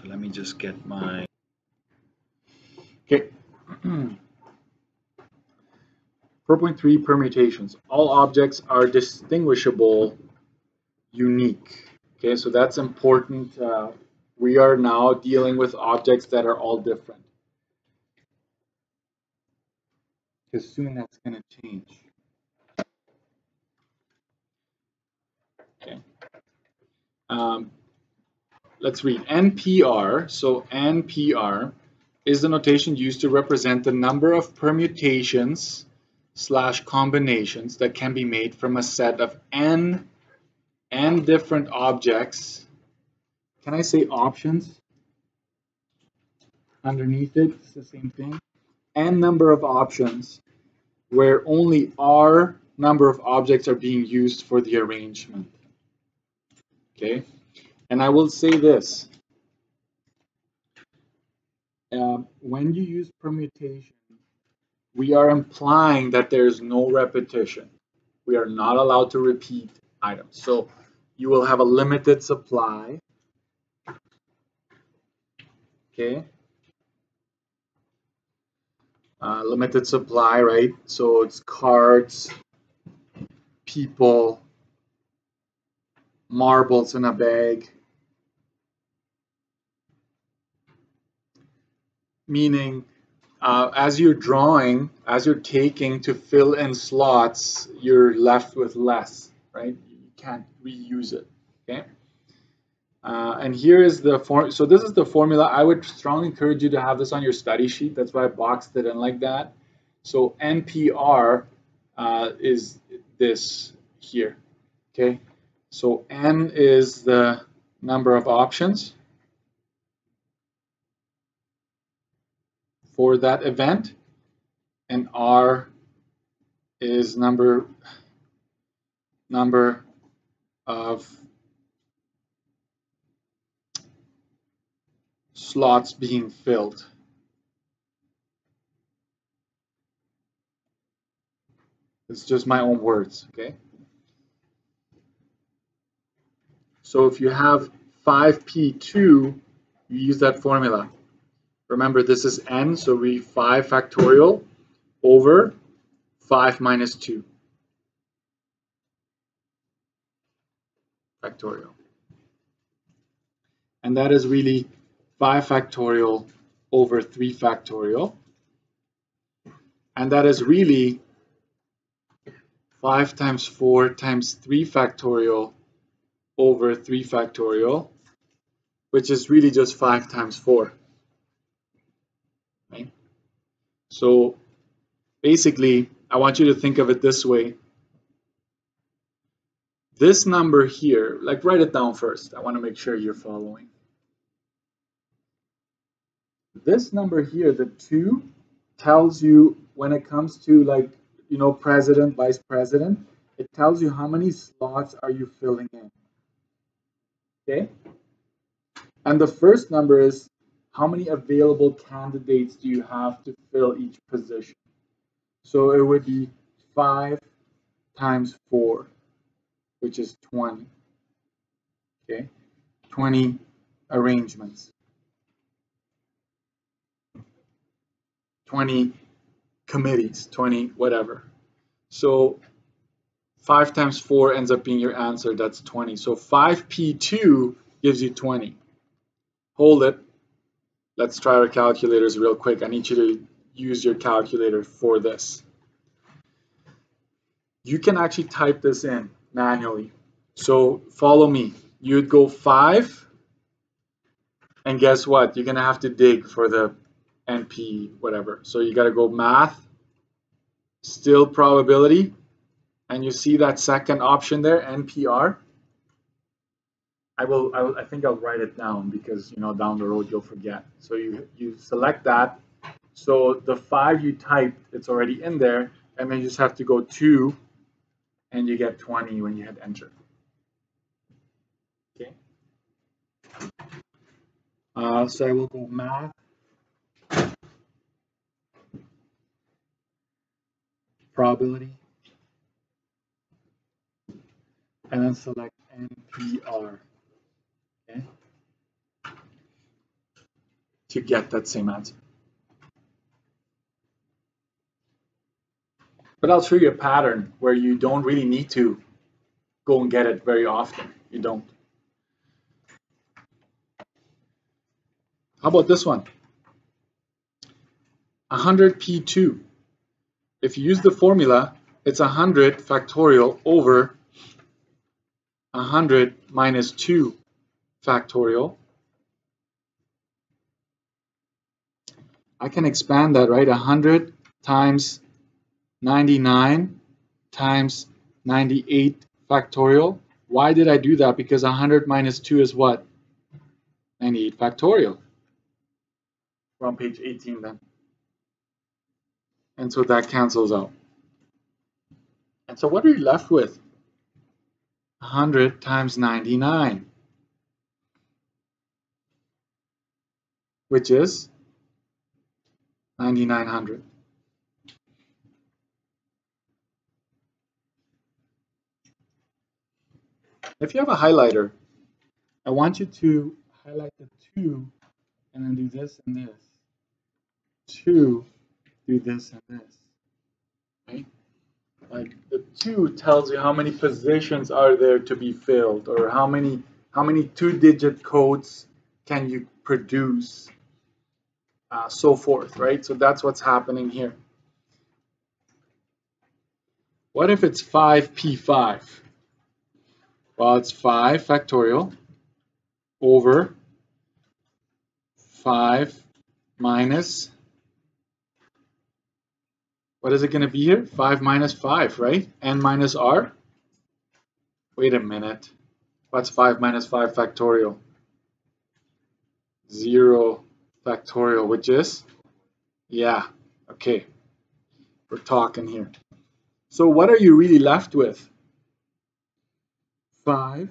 So let me just get my... Okay. 4.3 permutations. All objects are distinguishable, unique. Okay, so that's important. We are now dealing with objects that are all different. Because soon that's going to change. Okay. Let's read NPR. So NPR is the notation used to represent the number of permutations / combinations that can be made from a set of n different objects. Can I say options? Underneath it, it's the same thing. N number of options where only R number of objects are being used for the arrangement. Okay, and I will say this. When you use permutation, we are implying that there's no repetition. We are not allowed to repeat items. So you will have a limited supply. Okay. Limited supply, right? So it's cards, people, marbles in a bag. Meaning, as you're drawing, as you're taking to fill in slots, you're left with less, right? You can't reuse it, okay? And here is the form. So this is the formula. I would strongly encourage you to have this on your study sheet. That's why I boxed it in like that. So NPR is this here, okay? So N is the number of options for that event, and R is number of slots being filled. It's just my own words, okay? So if you have 5p2, you use that formula. Remember, this is n, so we 5 factorial over 5 minus 2 factorial. And that is really 5 factorial over 3 factorial. And that is really 5 times 4 times 3 factorial over 3 factorial, which is really just 5 times 4. Right? So basically, I want you to think of it this way. This number here, like write it down first. I want to make sure you're following. This number here, the 2, tells you when it comes to, like, you know, president, vice president, it tells you how many slots are you filling in. Okay? And the first number is how many available candidates do you have to fill each position. So it would be 5 times 4, which is 20. Okay? 20 arrangements. 20 committees, 20 whatever. So 5 times 4 ends up being your answer. That's 20. So 5p2 gives you 20. Hold it. Let's try our calculators real quick. I need you to use your calculator for this. You can actually type this in manually. So follow me. You'd go 5, and guess what? You're going to have to dig for the NP whatever. So you got to go math, still probability, and you see that second option there, NPR. I think I'll write it down because, you know, down the road you'll forget. So you select that. So the 5 you typed, it's already in there, and then you just have to go 2, and you get 20 when you hit enter. Okay. So I will go math, probability, and then select NPR. Okay. to get that same answer. But I'll show you a pattern where you don't really need to go and get it very often. You don't. How about this one? 100p2. If you use the formula, it's 100 factorial over 100 minus 2 factorial. I can expand that, right? 100 times 99 times 98 factorial. Why did I do that? Because 100 minus 2 is what? 98 factorial. We're on page 18 then. And so that cancels out. And so what are you left with? 100 times 99, which is 9,900. If you have a highlighter, I want you to highlight the 2 and then do this and this. 2, do this and this. Right? Like the 2 tells you how many positions are there to be filled, or how many 2-digit codes can you produce, so forth, right? So that's what's happening here. What if it's 5p5? Well, it's 5 factorial over 5 minus, what is it going to be here? 5 minus 5, right? N minus R? Wait a minute. What's 5 minus 5 factorial? 0 factorial, which is? Yeah, okay. We're talking here. So what are you really left with? 5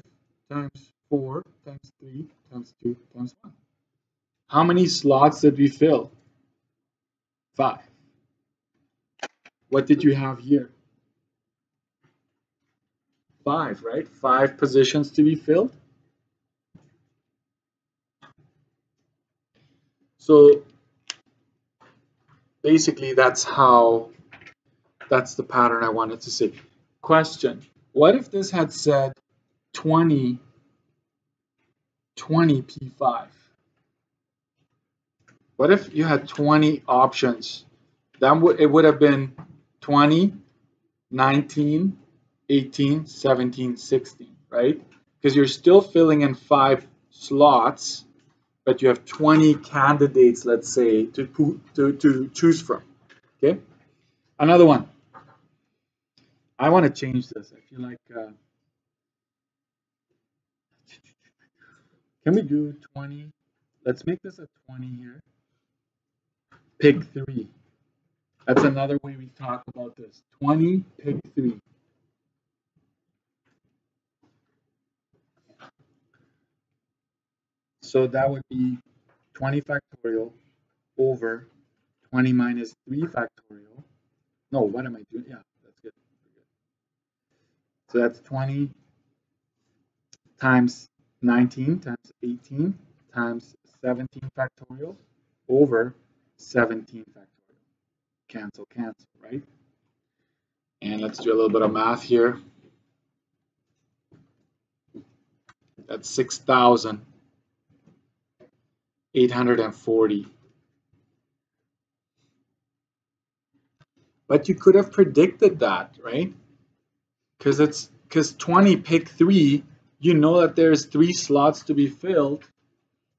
times 4 times 3 times 2 times 1. How many slots did we fill? 5. What did you have here? 5, right? 5 positions to be filled. So basically that's the pattern I wanted to see. Question: what if this had said 20 P5? What if you had 20 options? Then it would have been 20, 19, 18, 17, 16, right? Because you're still filling in 5 slots, but you have 20 candidates, let's say, to choose from. Okay? Another one. I want to change this. I feel like, can we do 20? Let's make this a 20 here. Pick 3. That's another way we talk about this. 20, pick 3. So that would be 20 factorial over 20 minus 3 factorial. No, what am I doing? Yeah, that's good. So that's 20 times 19 times 18 times 17 factorial over 17 factorial. Cancel, cancel, right? And let's do a little bit of math here. That's 6,840. But you could have predicted that, right? Because 20 pick 3, you know that there's 3 slots to be filled.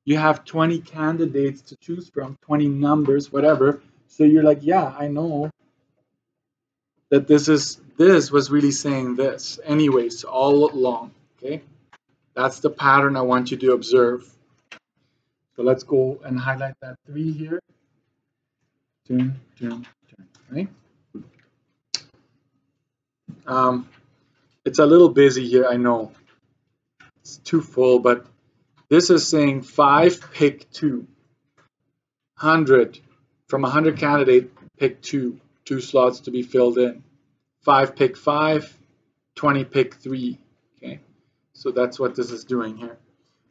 You have 20 candidates to choose from, 20 numbers, whatever. So you're like, yeah, I know that this was really saying this. Anyways, all along, okay? That's the pattern I want you to observe. So let's go and highlight that 3 here. Turn, right? It's a little busy here, I know. It's too full, but this is saying 5 pick 2. 100 from 100 candidate, pick 2 slots to be filled in. 5 pick 5, 20 pick 3. Okay, so that's what this is doing here.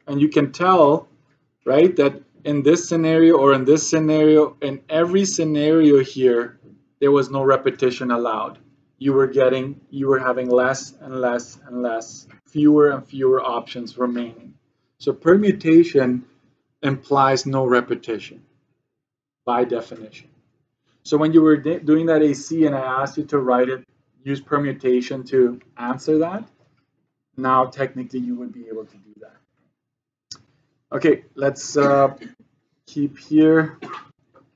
And you can tell, right, that in this scenario or in this scenario, in every scenario here, there was no repetition allowed. You were having less and less and less, fewer and fewer options remaining. So permutation implies no repetition by definition. So when you were doing that AC and I asked you to write it, use permutation to answer that, now technically you would be able to do that. Okay, let's keep here.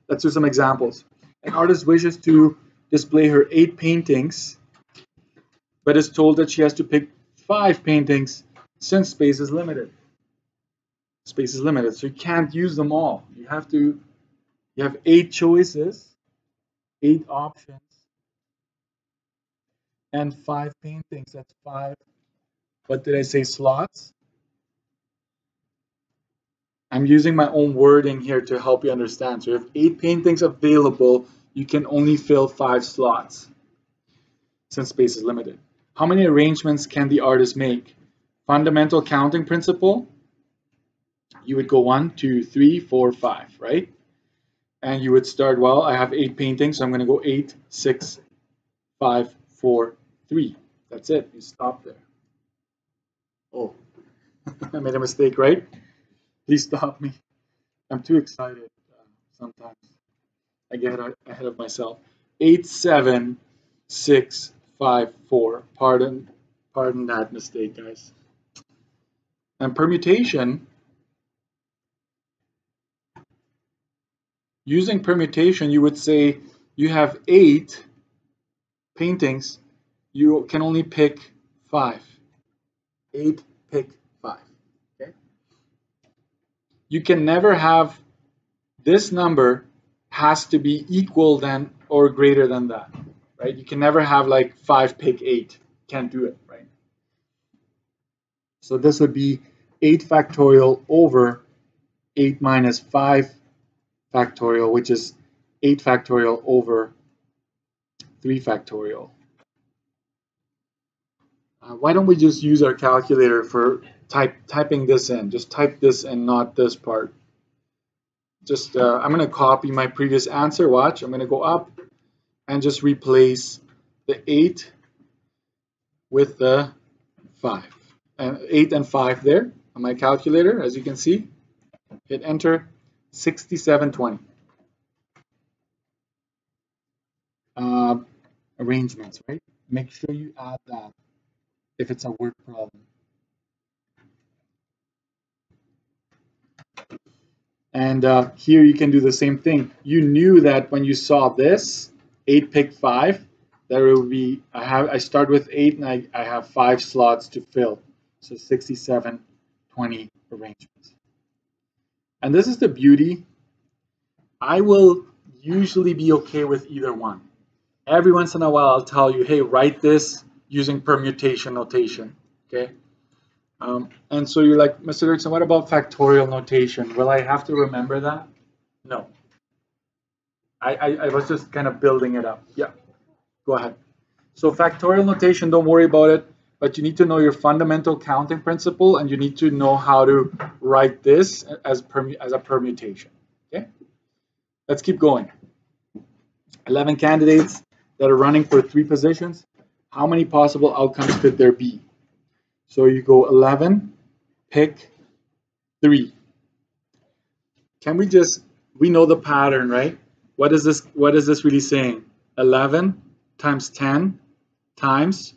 Let's do some examples. An artist wishes to display her 8 paintings, but is told that she has to pick 5 paintings since space is limited. Space is limited, so you can't use them all. You have 8 choices, 8 options, and 5 paintings. That's 5. What did I say? Slots? I'm using my own wording here to help you understand. So you have 8 paintings available. You can only fill 5 slots since space is limited. How many arrangements can the artist make? Fundamental counting principle. You would go 1, 2, 3, 4, 5, right? And you would start, well, I have 8 paintings, so I'm going to go 8, 6, 5, 4, 3. That's it. You stop there. Oh, I made a mistake, right? Please stop me. I'm too excited sometimes. I get ahead of myself. 8, 7, 6, 5, 4. Pardon that mistake, guys. And permutation, using permutation, you would say you have 8 paintings. You can only pick 5. 8, pick 5. Okay. You can never have this number has to be equal than or greater than that, right? You can never have like 5 pick 8. Can't do it, right? So this would be 8 factorial over 8 minus 5 factorial, which is 8 factorial over 3 factorial. Why don't we just use our calculator for typing this in? Just type this in, not this part. Just I'm going to copy my previous answer. Watch, I'm going to go up and just replace the 8 with the 5. And 8 and 5 there on my calculator, as you can see. Hit enter, 6720. Arrangements, right? Make sure you add that if it's a word problem. And here you can do the same thing. You knew that when you saw this, 8 pick 5, that it would be, I start with 8 and I have 5 slots to fill. So 67, 20 arrangements. And this is the beauty. I will usually be okay with either one. Every once in a while, I'll tell you, hey, write this using permutation notation, okay? And so you're like, Mr. Dirksen, what about factorial notation? Will I have to remember that? No. I was just kind of building it up. Yeah, go ahead. So factorial notation, don't worry about it, but you need to know your fundamental counting principle, and you need to know how to write this as a permutation, okay? Let's keep going. 11 candidates that are running for 3 positions. How many possible outcomes could there be? So you go 11, pick 3. Can we know the pattern, right? What is this really saying? 11 times 10 times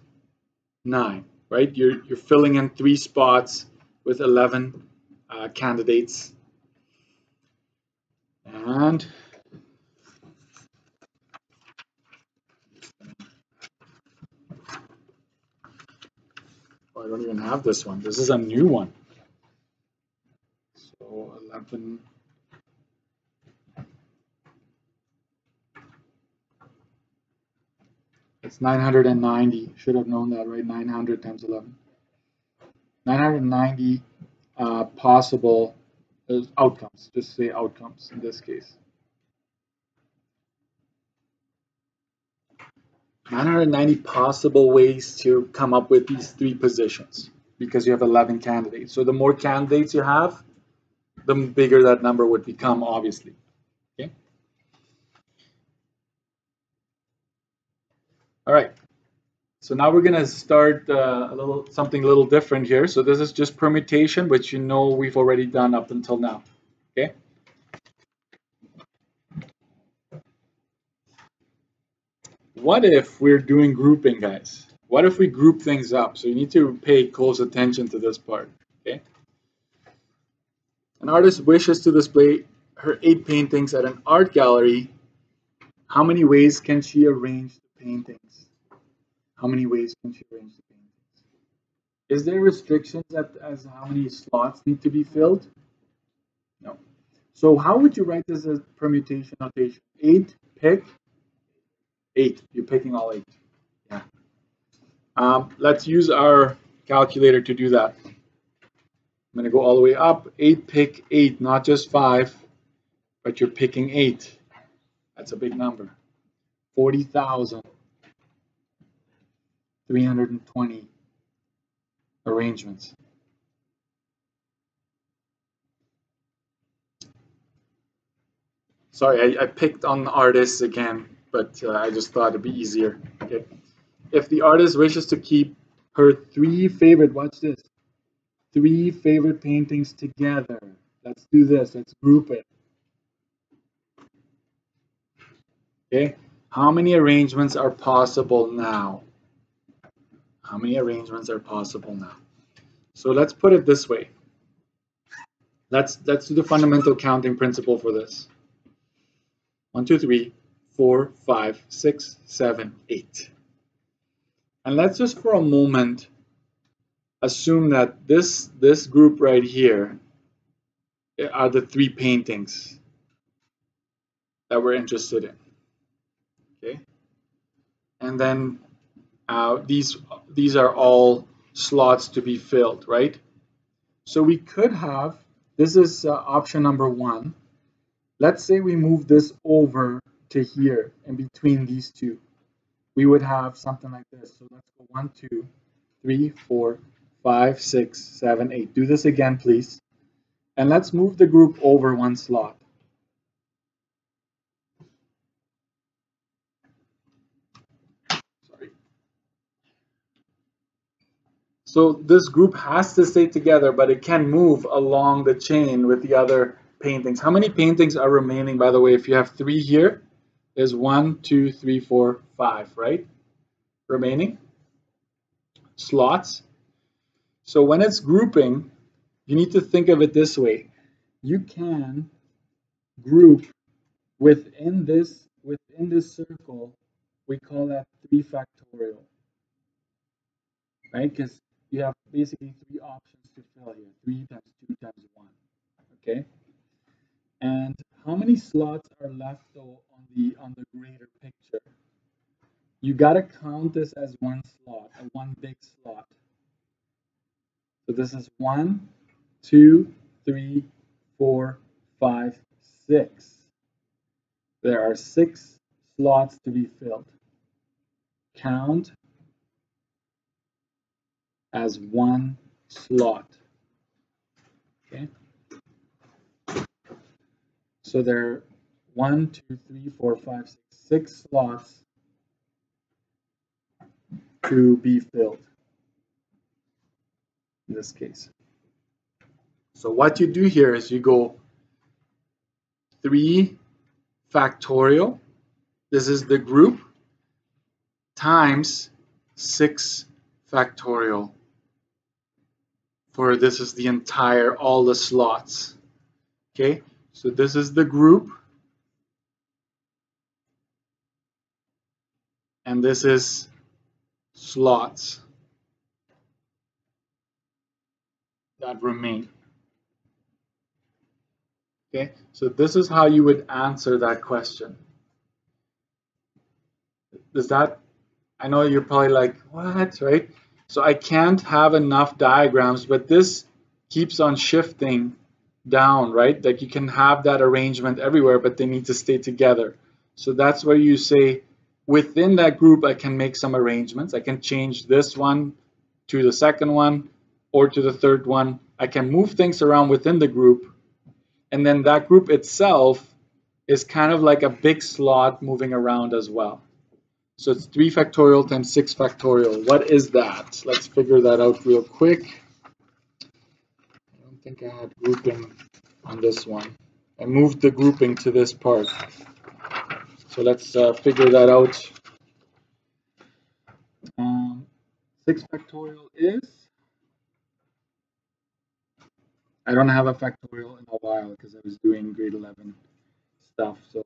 9, right? You're filling in 3 spots with 11 candidates. And I don't even have this one. This is a new one. So 11. It's 990. Should have known that, right? 900 times 11. 990 possible outcomes. Just say outcomes in this case. 990 possible ways to come up with these 3 positions because you have 11 candidates. So the more candidates you have, the bigger that number would become, obviously. Okay. All right. So now we're going to start something a little different here. So this is just permutation, which you know we've already done up until now. Okay. What if we're doing grouping, guys? What if we group things up? So you need to pay close attention to this part. Okay. An artist wishes to display her 8 paintings at an art gallery. How many ways can she arrange the paintings? How many ways can she arrange the paintings? Is there restrictions as how many slots need to be filled? No. So how would you write this as permutation notation? 8, pick 8. You're picking all 8. Yeah. Let's use our calculator to do that. I'm going to go all the way up. 8, pick 8, not just 5, but you're picking 8. That's a big number. 40,320 arrangements. Sorry, I picked on the artists again, but I just thought it'd be easier. Okay. If the artist wishes to keep her 3 favorite, watch this, 3 favorite paintings together. Let's do this. Let's group it. Okay. How many arrangements are possible now? How many arrangements are possible now? So let's put it this way. Let's do the fundamental counting principle for this. 1, 2, 3, 4, 5, 6, 7, 8. And let's just for a moment assume that this group right here are the 3 paintings that we're interested in. Okay, and then these are all slots to be filled, right? So we could have, this is option number 1. Let's say we move this over to here in between these 2. We would have something like this. So let's go 1, 2, 3, 4, 5, 6, 7, 8. Do this again, please. And let's move the group over 1 slot. Sorry. So this group has to stay together, but it can move along the chain with the other paintings. How many paintings are remaining, by the way? If you have 3 here, there's 1, 2, 3, 4, 5, right? Remaining slots. So when it's grouping, you need to think of it this way. You can group within this circle. We call that 3 factorial, right? Because you have basically 3 options to fill here. 3 times 2 times 1. Okay. And how many slots are left though on the greater picture? You gotta count this as 1 slot, one big slot. So this is 1, 2, 3, 4, 5, 6. There are 6 slots to be filled. Count as 1 slot. Okay. So there are 1, 2, 3, 4, 5, 6, 6 slots to be filled in this case. So what you do here is you go 3 factorial, this is the group, times 6 factorial, for this is the entire, all the slots. Okay, so this is the group, and this is slots that remain. Okay, so this is how you would answer that question. Does that, I know you're probably like, what, right? So I can't have enough diagrams, but this keeps on shifting down, right? Like you can have that arrangement everywhere, but they need to stay together. So that's where you say, within that group, I can make some arrangements. I can change this one to the second one or to the third one. I can move things around within the group, And then that group itself is kind of like a big slot moving around as well. So it's 3 factorial times 6 factorial. What is that? Let's figure that out real quick. I don't think I had grouping on this one. I moved the grouping to this part. So let's figure that out. 6 factorial is, I don't have a factorial in a while because I was doing grade 11 stuff. So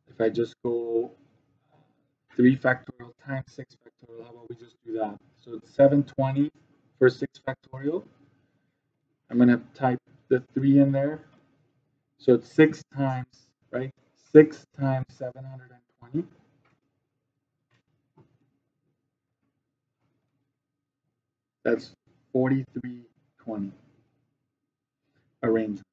if I just go 3 factorial times 6 factorial, how about we just do that? So it's 720 for 6 factorial. I'm going to type the 3 in there. So it's 6 times, right? 6 times 720. That's 4320 arrangements.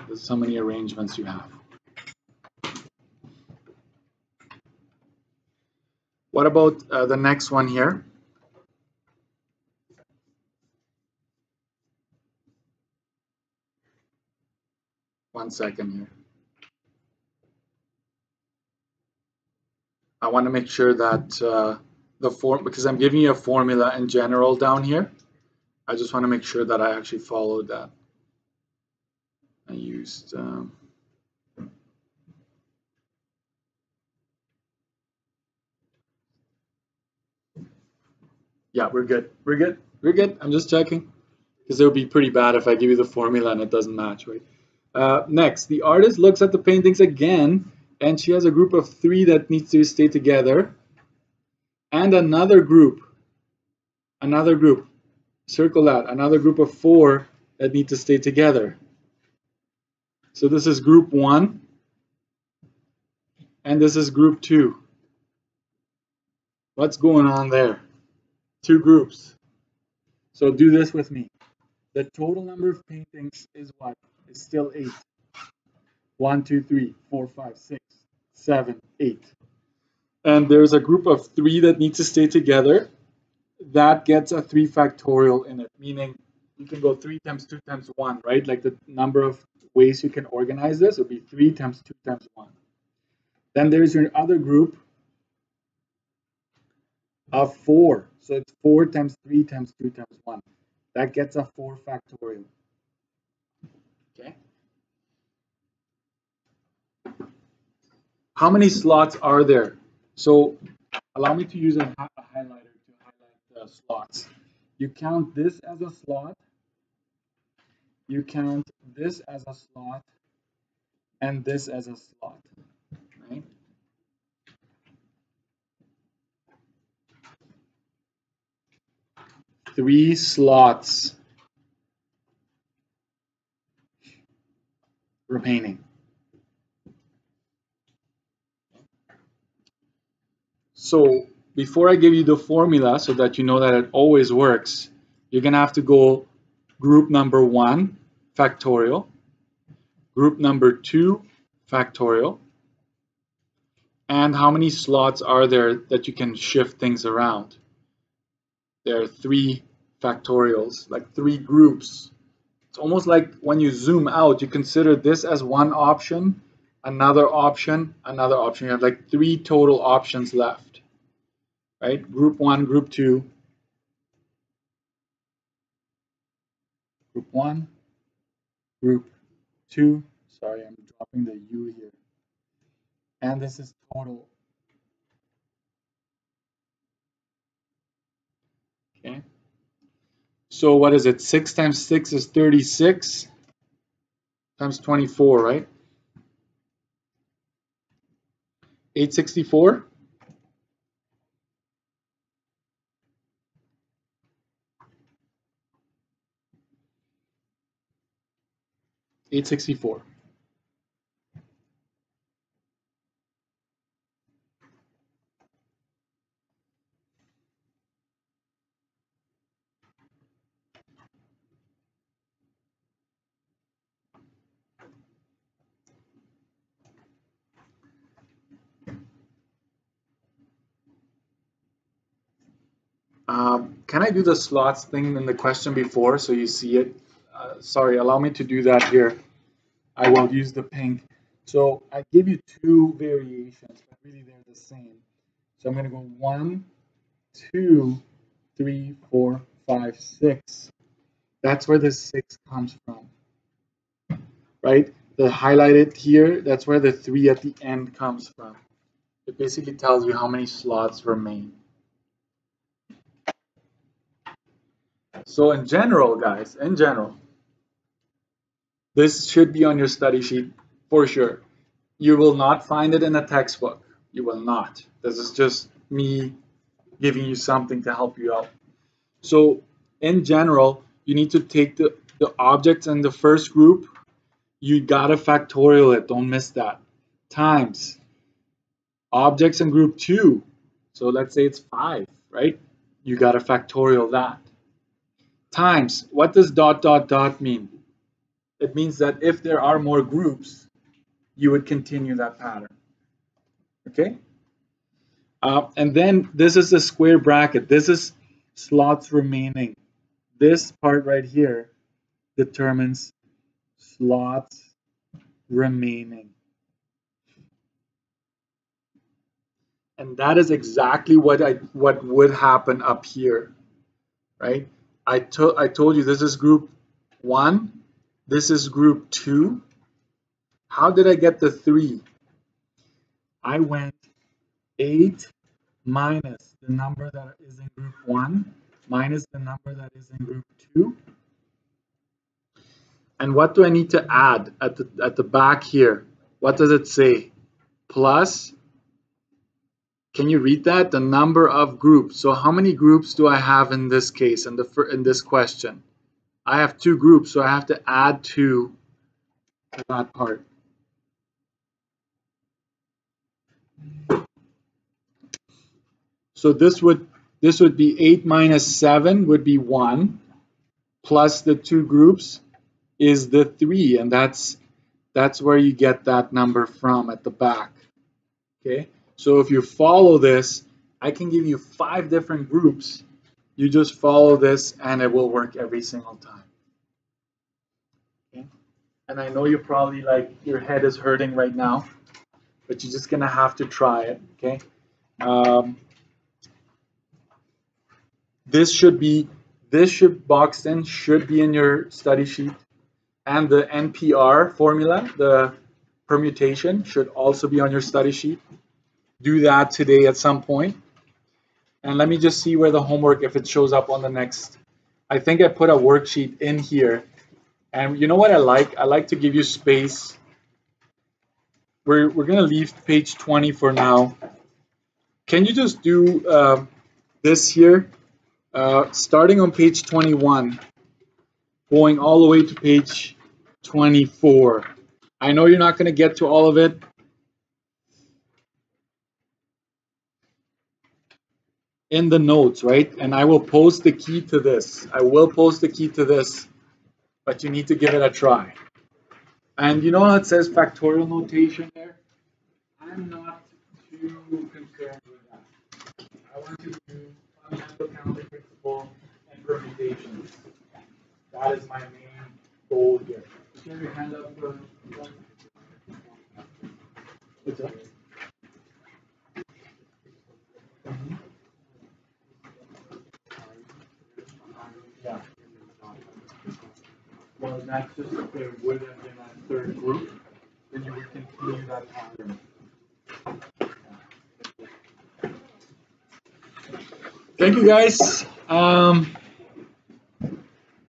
There's how many arrangements you have. What about the next one here? One second here. I want to make sure that the form, because I'm giving you a formula in general down here. I just want to make sure that I actually followed that. I used yeah, we're good. We're good. We're good. I'm just checking because it would be pretty bad if I give you the formula and it doesn't match, right? Next, the artist looks at the paintings again, and she has a group of 3 that needs to stay together, and another group, circle that, another group of 4 that need to stay together. So this is group 1, and this is group 2. What's going on there? 2 groups. So do this with me. The total number of paintings is what? It's still 8. 1, 2, 3, 4, 5, 6, 7, 8. And there's a group of 3 that need to stay together. That gets a 3 factorial in it, meaning you can go 3 times 2 times 1, right? Like the number of ways you can organize this would be 3 times 2 times 1. Then there's your other group of 4. So it's 4 times 3 times 2 times 1. That gets a 4 factorial. Okay. How many slots are there? So allow me to use a highlighter to highlight the slots. You count this as a slot. You count this as a slot. And this as a slot. Right? Three slots remaining. So before I give you the formula so that you know that it always works, you're going to have to go group number 1 factorial, group number 2 factorial, and how many slots are there that you can shift things around? There are 3 factorials, like 3 groups. It's almost like when you zoom out, you consider this as one option, another option, another option. You have like 3 total options left, right? Group 1, group 2, group 1, group 2. Sorry, I'm dropping the U here. And this is total. Okay. So what is it? 6 times 6 is 36 times 24, right? 864. 864. can I do the slots thing in the question before so you see it? Sorry, allow me to do that here. I will use the pink. So I give you two variations, but really they're the same. So I'm going to go 1, 2, 3, 4, 5, 6. That's where the 6 comes from, right? The highlighted here, that's where the 3 at the end comes from. It basically tells you how many slots remain. So in general, guys, in general, this should be on your study sheet for sure. You will not find it in a textbook. You will not. This is just me giving you something to help you out. So in general, you need to take the objects in the first group. You gotta factorial it. Don't miss that. Times objects in group 2. So let's say it's 5, right? You gotta factorial that. Times, what does dot dot dot mean? It means that if there are more groups, you would continue that pattern. Okay? And then this is the square bracket. This is slots remaining. This part right here determines slots remaining. And that is exactly what would happen up here, right? I told you this is group 1, this is group 2. How did I get the 3? I went 8 minus the number that is in group 1 minus the number that is in group 2. And what do I need to add at the back here? What does it say? Plus, can you read that? The number of groups. So how many groups do I have in this case, in this question? I have 2 groups, so I have to add 2 to that part. So this would be 8 minus 7 would be 1, plus the 2 groups is the 3, and that's where you get that number from at the back. Okay, so if you follow this, I can give you 5 different groups. You just follow this and it will work every single time. Okay? And I know you're probably like, your head is hurting right now, but you're just gonna have to try it. Okay, this should boxed in should be in your study sheet, and the NPR formula, the permutation, should also be on your study sheet. Do that today at some point. And let me just see where the homework, if it shows up on the next. I think I put a worksheet in here. And you know what I like? I like to give you space. We're going to leave page 20 for now. Can you just do this here? Starting on page 21, going all the way to page 24. I know you're not going to get to all of it. In the notes, right? And I will post the key to this. I will post the key to this, but you need to give it a try. And you know how it says factorial notation there? I'm not too concerned with that. I want to do fundamental counting principle and permutations. That is my main goal here. You have your hand up. What's up? Yeah. Well, that's just if there would have been a third group, then you would continue that pattern. Thank you, guys.